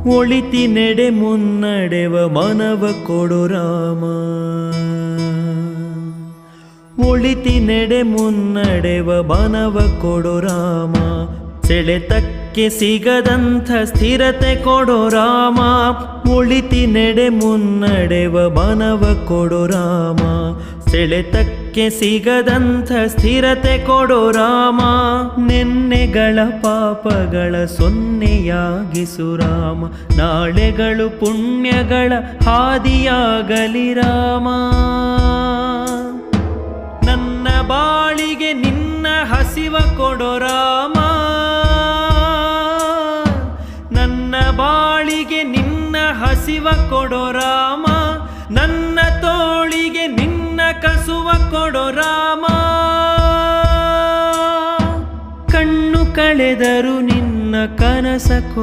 ಒಳಿತಿ ನೆಡೆ ಮುನ್ನಡೆವ ಮನವ ಕೊಡು ರಾಮ. ಒಳಿತಿ ನೆಡೆ ಮುನ್ನಡೆವ ಮನವ ಕೊಡು ರಾಮ. ಸೆಳೆತಕ್ಕೆ ಸಿಗದಂಥ ಸ್ಥಿರತೆ ಕೊಡು ರಾಮ. ಒಳಿತಿ ನೆಡೆ ಮುನ್ನಡೆವ ಮನವ ಕೊಡು ರಾಮ. ಸೆಳೆತಕ್ಕೆ ಸಿಗದಂಥ ಸ್ಥಿರತೆ ಕೊಡು ರಾಮ. ನೆನ್ನೆಗಳ ಪಾಪಗಳ ಸೊನ್ನೆಯಾಗಿಸು ರಾಮ. ನಾಳೆಗಳು ಪುಣ್ಯಗಳ ಹಾದಿಯಾಗಲಿ ರಾಮ. ನನ್ನ ಬಾಳಿಗೆ ನಿನ್ನ ಹಸಿವ ಕೊಡು ರಾಮ. ನನ್ನ ಬಾಳಿಗೆ ನಿನ್ನ ಹಸಿವ ಕೊಡು ರಾಮ. ನನ್ನ ತೋಳಿಗೆ ನಿನ್ನ ಕಸುವ ಕೊಡು ರಾಮ. ಕಣ್ಣು ಕಳೆದರು ನಿನ್ನ ಕನಸ ಕೊಡು.